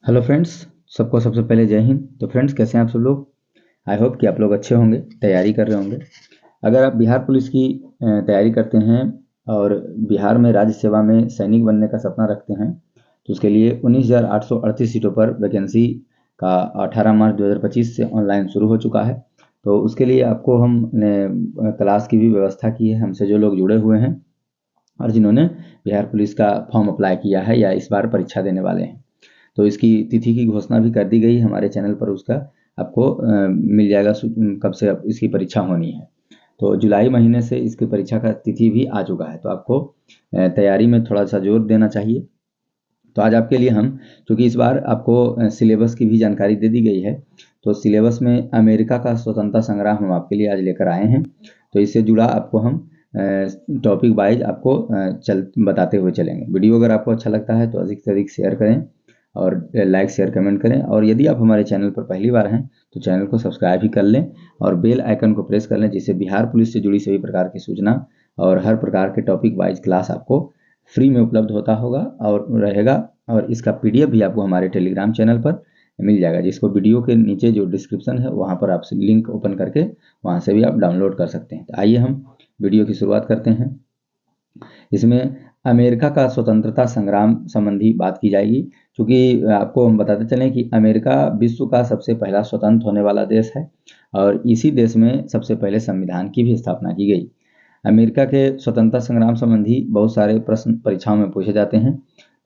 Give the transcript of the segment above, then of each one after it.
Hello friends, सबको सबसे पहले जय हिंद। तो फ्रेंड्स, कैसे हैं आप सब लोग? आई होप कि आप लोग अच्छे होंगे, तैयारी कर रहे होंगे। अगर आप बिहार पुलिस की तैयारी करते हैं और बिहार में राज्य सेवा में सैनिक बनने का सपना रखते हैं तो उसके लिए 19,838 सीटों पर वैकेंसी का 18 मार्च 2025 से ऑनलाइन शुरू हो चुका है। तो उसके लिए आपको हमने क्लास की भी व्यवस्था की है, हमसे जो लोग जुड़े हुए हैं और जिन्होंने बिहार पुलिस का फॉर्म अप्लाई किया है या इस बार परीक्षा देने वाले हैं। तो इसकी तिथि की घोषणा भी कर दी गई हमारे चैनल पर। उसका आपको मिल जाएगा कब से अब इसकी परीक्षा होनी है। तो जुलाई महीने से इसकी परीक्षा का तिथि भी आ चुका है, तो आपको तैयारी में थोड़ा सा जोर देना चाहिए। तो आज आपके लिए हम, चूँकि इस बार आपको सिलेबस की भी जानकारी दे दी गई है, तो सिलेबस में अमेरिका का स्वतंत्रता संग्राम हम आपके लिए आज लेकर आए हैं। तो इससे जुड़ा आपको हम टॉपिक वाइज आपको बताते हुए चलेंगे। वीडियो अगर आपको अच्छा लगता है तो अधिक से अधिक शेयर करें और लाइक शेयर कमेंट करें, और यदि आप हमारे चैनल पर पहली बार हैं तो चैनल को सब्सक्राइब भी कर लें और बेल आइकन को प्रेस कर लें, जिससे बिहार पुलिस से जुड़ी सभी प्रकार की सूचना और हर प्रकार के टॉपिक वाइज क्लास आपको फ्री में उपलब्ध होता होगा और रहेगा। और इसका पीडीएफ भी आपको हमारे टेलीग्राम चैनल पर मिल जाएगा, जिसको वीडियो के नीचे जो डिस्क्रिप्शन है वहाँ पर आप लिंक ओपन करके वहाँ से भी आप डाउनलोड कर सकते हैं। तो आइए हम वीडियो की शुरुआत करते हैं। इसमें अमेरिका का स्वतंत्रता संग्राम संबंधी बात की जाएगी, क्योंकि आपको हम बताते चलें कि अमेरिका विश्व का सबसे पहला स्वतंत्र होने वाला देश है और इसी देश में सबसे पहले संविधान की भी स्थापना की गई। अमेरिका के स्वतंत्रता संग्राम संबंधी बहुत सारे प्रश्न परीक्षाओं में पूछे जाते हैं।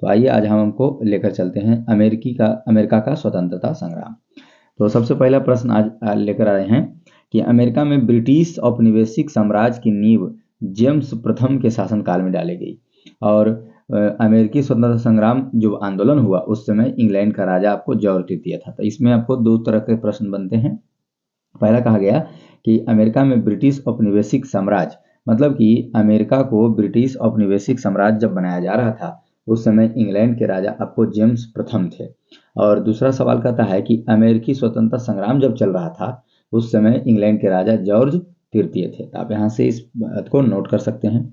तो आइए आज हम हमको लेकर चलते हैं अमेरिका का स्वतंत्रता संग्राम। तो सबसे पहला प्रश्न आज लेकर आए हैं कि अमेरिका में ब्रिटिश औपनिवेशिक साम्राज्य की नींव जेम्स प्रथम के शासनकाल में डाली गई। और अमेरिकी स्वतंत्रता संग्राम जो आंदोलन हुआ उस समय इंग्लैंड का राजा आपको जॉर्ज तृतीय था। तो इसमें आपको दो तरह के प्रश्न बनते हैं। पहला कहा गया कि अमेरिका में ब्रिटिश औपनिवेशिक साम्राज्य, मतलब कि अमेरिका को ब्रिटिश औपनिवेशिक साम्राज्य जब बनाया जा रहा था उस समय इंग्लैंड के राजा आपको जेम्स प्रथम थे। और दूसरा सवाल कहता है कि अमेरिकी स्वतंत्रता संग्राम जब चल रहा था उस समय इंग्लैंड के राजा जॉर्ज तृतीय थे। तो आप यहाँ से इस बात को नोट कर सकते हैं।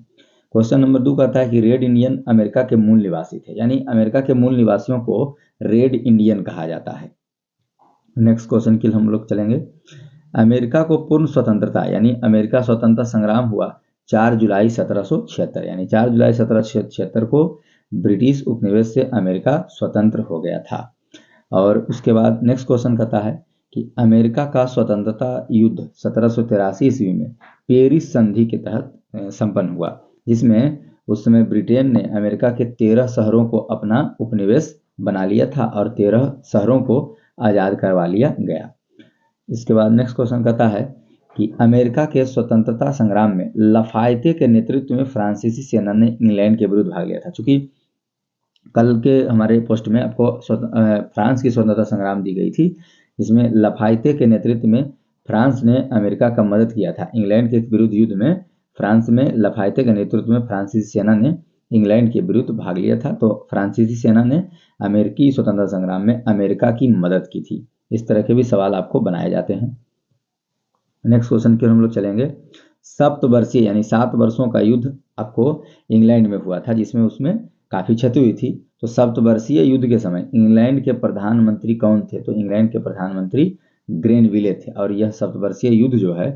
क्वेश्चन नंबर 2 कहता है कि रेड इंडियन अमेरिका के मूल निवासी थे, यानी अमेरिका के मूल निवासियों को रेड इंडियन कहा जाता है। नेक्स्ट क्वेश्चन के लिए हम लोग चलेंगे। अमेरिका को पूर्ण स्वतंत्रता यानी अमेरिका स्वतंत्रता संग्राम हुआ 4 जुलाई 1776, यानी 4 जुलाई 1776 को ब्रिटिश उपनिवेश से अमेरिका स्वतंत्र हो गया था। और उसके बाद नेक्स्ट क्वेश्चन कहता है कि अमेरिका का स्वतंत्रता युद्ध 1783 ईस्वी में पेरिस संधि के तहत संपन्न हुआ, जिसमें उस समय ब्रिटेन ने अमेरिका के 13 शहरों को अपना उपनिवेश बना लिया था और 13 शहरों को आज़ाद करवा लिया गया। इसके बाद नेक्स्ट क्वेश्चन कहता है कि अमेरिका के स्वतंत्रता संग्राम में लफायते के नेतृत्व में फ्रांसीसी सेना ने इंग्लैंड के विरुद्ध भाग लिया था। चूंकि कल के हमारे पोस्ट में आपको फ्रांस की स्वतंत्रता संग्राम दी गई थी, इसमें लफायते के नेतृत्व में फ्रांस ने अमेरिका का मदद किया था इंग्लैंड के विरुद्ध युद्ध में। फ्रांस में लफायते के नेतृत्व में फ्रांसीसी सेना ने इंग्लैंड के विरुद्ध भाग लिया था। तो फ्रांसीसी सेना ने अमेरिकी स्वतंत्रता संग्राम में अमेरिका की मदद की थी। इस तरह के भी सवाल आपको बनाए जाते हैं। नेक्स्ट क्वेश्चन की हम लोग चलेंगे। सप्तवर्षीय यानी 7 वर्षों का युद्ध आपको इंग्लैंड में हुआ था, जिसमें उसमें काफ़ी क्षति हुई थी। तो सप्तवर्षीय युद्ध के समय इंग्लैंड के प्रधानमंत्री कौन थे? तो इंग्लैंड के प्रधानमंत्री ग्रेनविले थे। और यह सप्तवर्षीय युद्ध जो है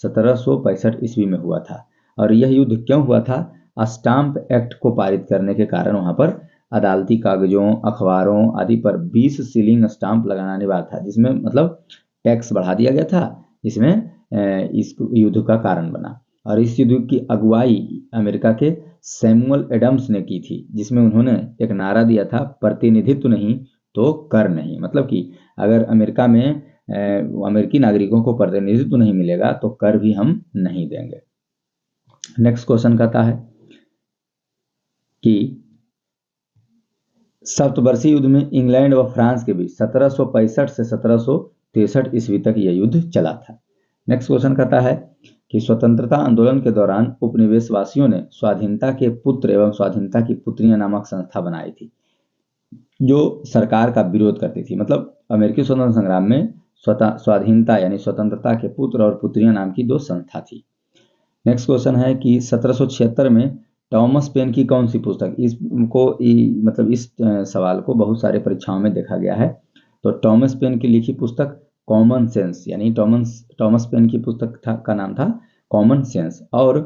1765 ईस्वी में हुआ था। और यह युद्ध क्यों हुआ था? स्टाम्प एक्ट को पारित करने के कारण वहाँ पर अदालती कागजों, अखबारों आदि पर 20 सीलिंग स्टाम्प लगाना अनिवार्य था, जिसमें मतलब टैक्स बढ़ा दिया गया था, जिसमें इस युद्ध का कारण बना। और इस युद्ध की अगुवाई अमेरिका के सैमुअल एडम्स ने की थी, जिसमें उन्होंने एक नारा दिया था, प्रतिनिधित्व नहीं तो कर नहीं। मतलब कि अगर अमेरिका में अमेरिकी नागरिकों को प्रतिनिधित्व नहीं मिलेगा तो कर भी हम नहीं देंगे। नेक्स्ट क्वेश्चन कहता है कि सप्तवर्षीय युद्ध में इंग्लैंड व फ्रांस के बीच 1765 से 1763 ईस्वी तक यह युद्ध चला था। नेक्स्ट क्वेश्चन कहता है कि स्वतंत्रता आंदोलन के दौरान उपनिवेशवासियों ने स्वाधीनता के पुत्र एवं स्वाधीनता की पुत्रियां नामक संस्था बनाई थी, जो सरकार का विरोध करती थी। मतलब अमेरिकी स्वतंत्रता संग्राम में स्वाधीनता यानी स्वतंत्रता के पुत्र और पुत्रियां नाम की 2 संस्था थी। नेक्स्ट क्वेश्चन है कि 1776 में टॉमस पेन की कौन सी पुस्तक, इसको मतलब इस सवाल को बहुत सारे परीक्षाओं में देखा गया है। तो टॉमस पेन की लिखी पुस्तक कॉमन सेंस, यानी टॉमस पेन की पुस्तक का नाम था कॉमन सेंस। और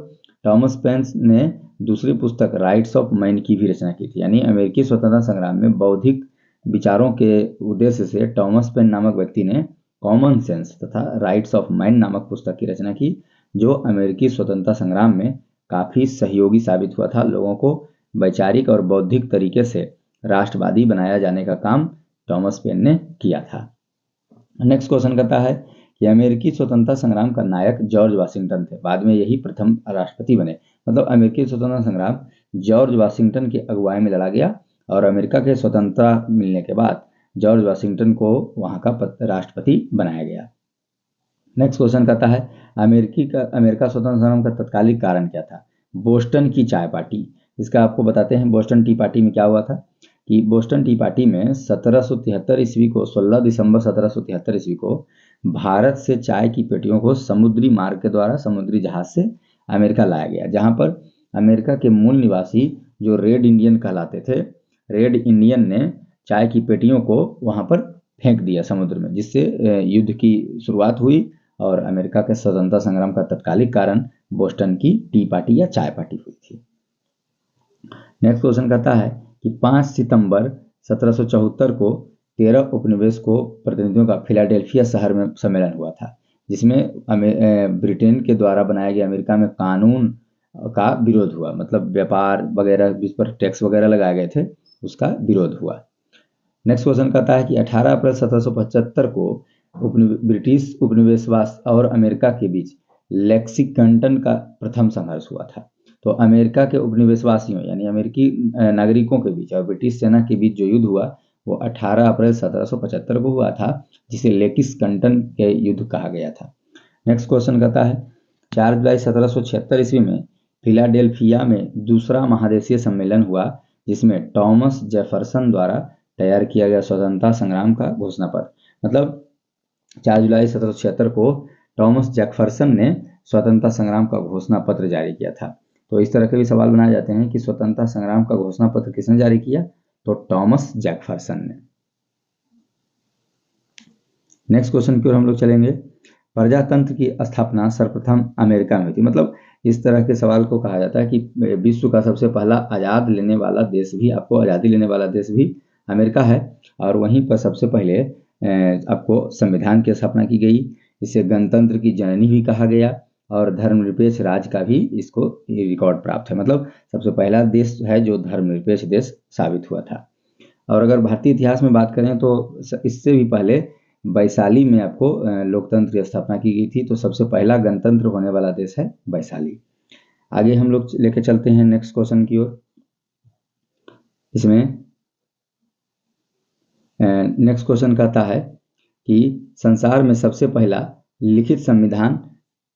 टॉमस पेन ने दूसरी पुस्तक राइट्स ऑफ मैन की भी रचना की थी। यानी अमेरिकी स्वतंत्रता संग्राम में बौद्धिक विचारों के उद्देश्य से टॉमस पेन नामक व्यक्ति ने कॉमन सेंस तथा राइट्स ऑफ मैन नामक पुस्तक की रचना की, जो अमेरिकी स्वतंत्रता संग्राम में काफी सहयोगी साबित हुआ था। लोगों को वैचारिक और बौद्धिक तरीके से राष्ट्रवादी बनाया जाने का काम टॉमस पेन ने किया था। नेक्स्ट क्वेश्चन कहता है कि अमेरिकी स्वतंत्रता संग्राम का नायक जॉर्ज वाशिंगटन थे, बाद में यही प्रथम राष्ट्रपति बने। मतलब अमेरिकी स्वतंत्रता संग्राम जॉर्ज वाशिंगटन की अगुवाई में लड़ा गया और अमेरिका के स्वतंत्रता मिलने के बाद जॉर्ज वाशिंगटन को वहां का राष्ट्रपति बनाया गया। नेक्स्ट क्वेश्चन कहता है अमेरिका स्वतंत्रता संग्राम का तत्कालिक कारण क्या था। बोस्टन की चाय पार्टी, इसका आपको बताते हैं। बोस्टन टी पार्टी में क्या हुआ था कि बोस्टन टी पार्टी में 1773 ईस्वी को 16 दिसंबर 1773 ईस्वी को भारत से चाय की पेटियों को समुद्री मार्ग के द्वारा समुद्री जहाज से अमेरिका लाया गया, जहां पर अमेरिका के मूल निवासी जो रेड इंडियन कहलाते थे, रेड इंडियन ने चाय की पेटियों को वहां पर फेंक दिया समुद्र में, जिससे युद्ध की शुरुआत हुई और अमेरिका के स्वतंत्रता संग्राम का तत्कालिक कारण बोस्टन की टी पार्टी या चाय पार्टी हुई थी। नेक्स्ट क्वेश्चन कहता है कि 5 सितंबर 1774 को 13 उपनिवेशों प्रतिनिधियों का फिलाडेल्फिया शहर में सम्मेलन हुआ था, जिसमें ब्रिटेन के द्वारा बनाए गए अमेरिका में कानून का विरोध हुआ। मतलब व्यापार वगैरह जिस पर टैक्स वगैरह लगाए गए थे उसका विरोध हुआ। नेक्स्ट क्वेश्चन कहता है कि 18 अप्रैल 1775 को ब्रिटिश उपनिवेशवास और अमेरिका के बीच लेक्सिंगटन का प्रथम संघर्ष हुआ था। तो अमेरिका के उपनिवेशवासियों यानी अमेरिकी नागरिकों के बीच और ब्रिटिश सेना के बीच जो युद्ध हुआ वो 18 अप्रैल 1775 को हुआ था, जिसे लेक्सिंगटन के युद्ध कहा गया था। नेक्स्ट क्वेश्चन कहता है 4 जुलाई 1776 ईस्वी में फिलाडेल्फिया में दूसरा महादेशीय सम्मेलन हुआ, जिसमें टॉमस जेफरसन द्वारा तैयार किया गया स्वतंत्रता संग्राम का घोषणा पत्र। मतलब 4 जुलाई 1776 को टॉमस जेफरसन ने स्वतंत्रता संग्राम का घोषणा पत्र जारी किया था। तो इस तरह के भी सवाल बनाए जाते हैं कि स्वतंत्रता संग्राम का घोषणा पत्र किसने जारी किया, तो टॉमस जेफरसन ने। नेक्स्ट क्वेश्चन की ओर हम लोग चलेंगे। प्रजातंत्र की स्थापना सर्वप्रथम अमेरिका में हुई थी। मतलब इस तरह के सवाल को कहा जाता है कि विश्व का सबसे पहला आजादी लेने वाला देश भी अमेरिका है, और वहीं पर सबसे पहले आपको संविधान की स्थापना की गई। इसे गणतंत्र की जननी भी कहा गया और धर्मनिरपेक्ष राज्य का भी इसको रिकॉर्ड प्राप्त है। मतलब सबसे पहला देश है जो धर्मनिरपेक्ष देश साबित हुआ था। और अगर भारतीय इतिहास में बात करें तो इससे भी पहले वैशाली में आपको लोकतंत्र की स्थापना की गई थी। तो सबसे पहला गणतंत्र होने वाला देश है वैशाली। आगे हम लोग लेके चलते हैं नेक्स्ट क्वेश्चन की ओर। इसमें नेक्स्ट क्वेश्चन कहता है कि संसार में सबसे पहला लिखित संविधान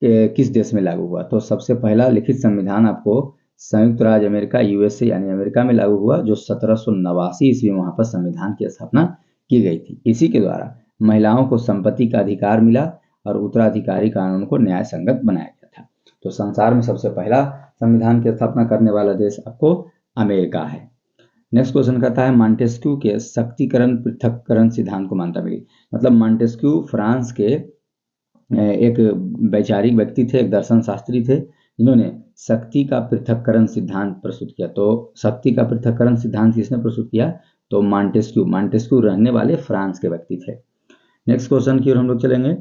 किस देश में लागू हुआ। तो सबसे पहला लिखित संविधान आपको संयुक्त राज्य अमेरिका यूएसए यानी अमेरिका में लागू हुआ, जो 1789 ईस्वी में वहां पर संविधान की स्थापना की गई थी। इसी के द्वारा महिलाओं को संपत्ति का अधिकार मिला और उत्तराधिकारी कानून को न्याय संगत बनाया गया था। तो संसार में सबसे पहला संविधान की स्थापना करने वाला देश आपको अमेरिका है। नेक्स्ट क्वेश्चन कहता है मॉन्टेस्क्यू के शक्तिकरण पृथक्करण सिद्धांत को मान्यता मिली। मतलब मॉन्टेस्क्यू फ्रांस के एक वैचारिक व्यक्ति थे, एक दर्शन शास्त्री थे, जिन्होंने शक्ति का पृथक्करण सिद्धांत प्रस्तुत किया। तो शक्ति का पृथक्करण सिद्धांत किसने प्रस्तुत किया, तो मॉन्टेस्क्यू रहने वाले फ्रांस के व्यक्ति थे। नेक्स्ट क्वेश्चन की ओर हम लोग चलेंगे।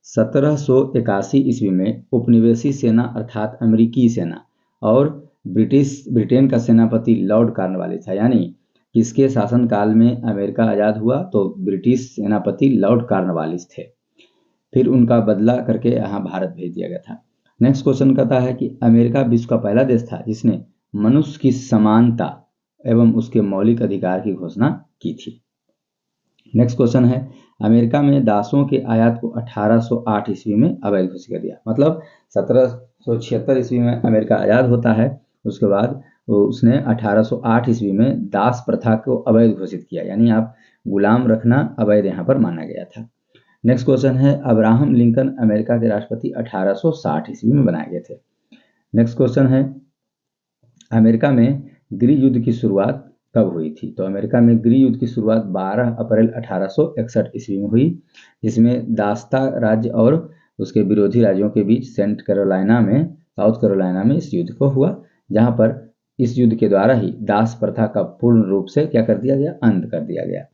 1781 ईस्वी में उपनिवेशी सेना अर्थात अमेरिकी सेना और ब्रिटेन का सेनापति लॉर्ड कॉर्नवालिस था। यानी किसके शासनकाल में अमेरिका आजाद हुआ, तो ब्रिटिश सेनापति लॉर्ड कॉर्नवालिस थे। फिर उनका बदला करके यहाँ भारत भेज दिया गया था। नेक्स्ट क्वेश्चन कहता है कि अमेरिका विश्व का पहला देश था जिसने मनुष्य की समानता एवं उसके मौलिक अधिकार की घोषणा की थी। नेक्स्ट क्वेश्चन है अमेरिका में दासों के आयात को 1808 ईस्वी में अवैध घोषित कर दिया। मतलब 1776 ईस्वी में अमेरिका आजाद होता है, उसके बाद उसने 1808 ईस्वी में दास प्रथा को अवैध घोषित किया, यानी आप गुलाम रखना अवैध यहाँ पर माना गया था। नेक्स्ट क्वेश्चन है अब्राहम लिंकन अमेरिका के राष्ट्रपति 1860 ईस्वी में बनाए गए थे। नेक्स्ट क्वेश्चन है अमेरिका में गृह युद्ध की शुरुआत कब हुई थी? तो अमेरिका में गृह युद्ध की शुरुआत 12 अप्रैल 1861 ईस्वी में हुई, जिसमें दास्ता राज्य और उसके विरोधी राज्यों के बीच साउथ कैरोलिना में इस युद्ध को हुआ, जहां पर इस युद्ध के द्वारा ही दास प्रथा का पूर्ण रूप से क्या कर दिया गया? अंत कर दिया गया।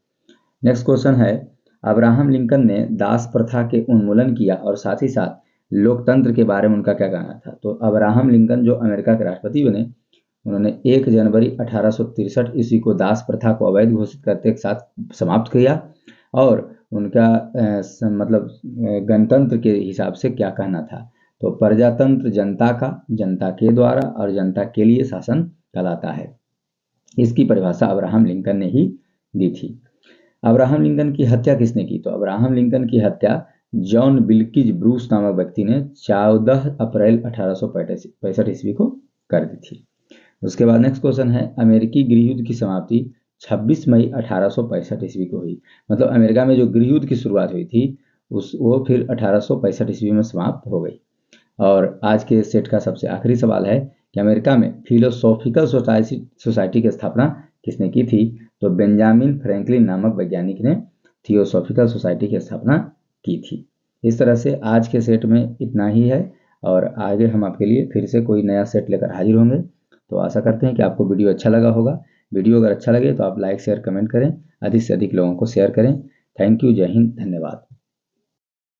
नेक्स्ट क्वेश्चन है, अब्राहम लिंकन ने दास प्रथा के उन्मूलन किया और साथ ही साथ लोकतंत्र के बारे में उनका क्या कहना था? तो अब्राहम लिंकन जो अमेरिका के राष्ट्रपति बने, उन्होंने 1 जनवरी 1863 ईस्वी को दास प्रथा को अवैध घोषित करते एक साथ समाप्त किया। और उनका गणतंत्र के हिसाब से क्या कहना था? तो प्रजातंत्र जनता का, जनता के द्वारा और जनता के लिए शासन कहलाता है। इसकी परिभाषा अब्राहम लिंकन ने ही दी थी। अब्राहम लिंकन की हत्या किसने की? तो अब्राहम लिंकन की हत्या जॉन बिल्किज ब्रूस नामक व्यक्ति ने 14 अप्रैल 1865 ईस्वी को कर दी थी। उसके बाद नेक्स्ट क्वेश्चन है, अमेरिकी गृह युद्ध की समाप्ति 26 मई 1865 ईस्वी को हुई। मतलब अमेरिका में जो गृह युद्ध की शुरुआत हुई थी वो फिर 1865 ईस्वी में समाप्त हो गई। और आज के सेट का सबसे आखिरी सवाल है कि अमेरिका में फिलोसॉफिकल सोसाइटी की स्थापना किसने की थी? तो बेंजामिन फ्रैंकलिन नामक वैज्ञानिक ने थियोसॉफिकल सोसाइटी की स्थापना की थी। इस तरह से आज के सेट में इतना ही है, और आगे हम आपके लिए फिर से कोई नया सेट लेकर हाजिर होंगे। तो आशा करते हैं कि आपको वीडियो अच्छा लगा होगा। वीडियो अगर अच्छा लगे तो आप लाइक शेयर कमेंट करें, अधिक से अधिक लोगों को शेयर करें। थैंक यू, जय हिंद, धन्यवाद।